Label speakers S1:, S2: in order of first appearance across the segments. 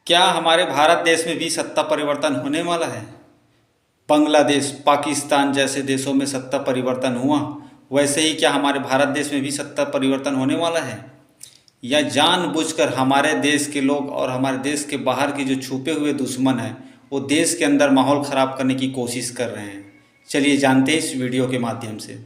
S1: क्या हमारे भारत देश में भी सत्ता परिवर्तन होने वाला है? बांग्लादेश, पाकिस्तान जैसे देशों में सत्ता परिवर्तन हुआ, वैसे ही क्या हमारे भारत देश में भी सत्ता परिवर्तन होने वाला है? या जानबूझकर हमारे देश के लोग और हमारे देश के बाहर के जो छुपे हुए दुश्मन हैं, वो देश के अंदर माहौल ख़राब करने की कोशिश कर रहे हैं? चलिए जानते हैं इस वीडियो के माध्यम से।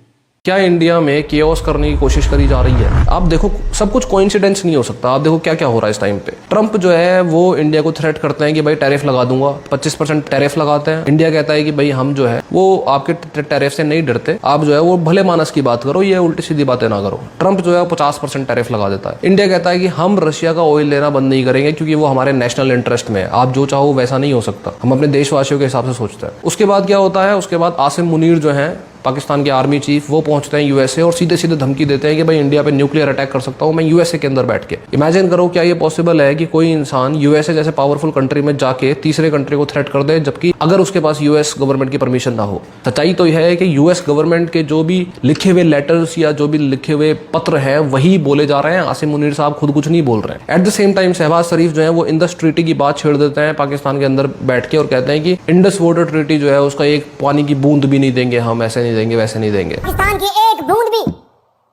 S2: क्या इंडिया में केओस करने की कोशिश करी जा रही है? आप देखो, सब कुछ कोइंसिडेंस नहीं हो सकता। आप देखो क्या क्या हो रहा है इस टाइम पे। ट्रंप जो है वो इंडिया को थ्रेट करते हैं कि भाई टैरिफ लगा दूंगा, 25% टैरिफ लगाते हैं। इंडिया कहता है कि भाई हम जो है वो आपके टैरिफ से नहीं डरते, आप जो है वो भले मानस की बात करो, ये उल्टी सीधी बातें ना करो। ट्रंप जो है 50% टैरिफ लगा देता है। इंडिया कहता है कि हम रशिया का ऑयल लेना बंद नहीं करेंगे क्योंकि वो हमारे नेशनल इंटरेस्ट में है, आप जो चाहो वैसा नहीं हो सकता, हम अपने देशवासियों के हिसाब से सोचते हैं। उसके बाद क्या होता है? उसके बाद आसिम मुनीर जो है पाकिस्तान के आर्मी चीफ, वो पहुंचते हैं यूएसए और सीधे सीधे धमकी देते हैं कि भाई इंडिया पे न्यूक्लियर अटैक कर सकता हूं मैं यूएसए के अंदर बैठ के। इमेजिन करो, क्या ये पॉसिबल है कि कोई इंसान यूएसए जैसे पावरफुल कंट्री में जाके तीसरे कंट्री को थ्रेट कर दे, जबकि अगर उसके पास यूएस गवर्नमेंट की परमिशन ना हो? सच्चाई तो यह है कि यूएस गवर्नमेंट के जो भी लिखे हुए लेटर्स या जो भी लिखे हुए पत्र है वही बोले जा रहे हैं। आसिम मुनीर साहब खुद कुछ नहीं बोल रहे हैं। At the same time Shahbaz Sharif जो है वो इंडस ट्रीटी की बात छेड़ देते हैं पाकिस्तान के अंदर बैठ के और कहते हैं कि इंडस वाटर ट्रीटी जो है उसका एक पानी की बूंद भी नहीं देंगे, हम ऐसे नहीं देंगे, वैसे नहीं देंगे।
S3: पाकिस्तान की एक बूंद भी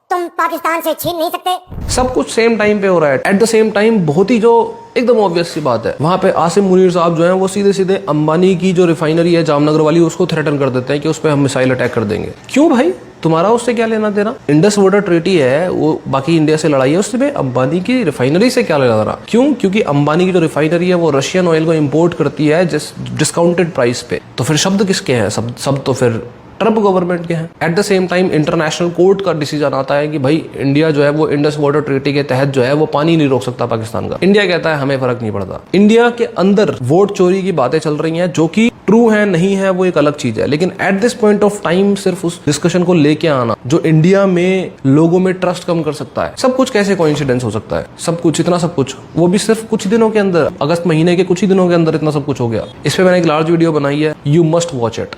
S3: तुम पाकिस्तान से छीन नहीं सकते।
S2: सब कुछ सेम टाइम पे हो रहा है। एट द सेम टाइम बहुत ही जो एकदम ऑब्वियस सी बात है, वहां पे आसिम मुनीर साहब जो हैं वो सीधे सीधे अंबानी की जो रिफाइनरी है जामनगर वाली, उसको थ्रेटन कर देते हैं कि उस पर हम मिसाइल अटैक कर देंगे। क्यों भाई? तुम्हारा उससे क्या लेना देना? इंडस वाटर ट्रीटी है वो बाकी इंडिया से लड़ाई है, उससे अंबानी की रिफाइनरी से क्या लेना देना? क्यों? क्योंकि अंबानी की जो रिफाइनरी है वो रशियन ऑयल को इंपोर्ट करती है डिस्काउंटेड प्राइस पे। तो फिर शब्द किसके हैं? सब तो फिर ट्रंप गवर्नमेंट के हैं। At the same time international court का डिसीजन आता है कि भाई इंडिया जो है वो इंडस वाटर ट्रीटी के तहत जो है वो पानी नहीं रोक सकता पाकिस्तान का। इंडिया कहता है हमें फर्क नहीं पड़ता। इंडिया के अंदर वोट चोरी की बातें चल रही हैं, जो कि ट्रू है नहीं है वो एक अलग चीज है, लेकिन at this point of time सिर्फ उस डिस्कशन को लेके आना जो इंडिया में लोगों में ट्रस्ट कम कर सकता है। सब कुछ कैसे कोइंसिडेंस हो सकता है? सब कुछ, इतना सब कुछ, वो भी सिर्फ कुछ दिनों के अंदर, अगस्त महीने के कुछ ही दिनों के अंदर इतना सब कुछ हो गया। इस पे मैंने एक लार्ज वीडियो बनाई है, यू मस्ट वॉच इट।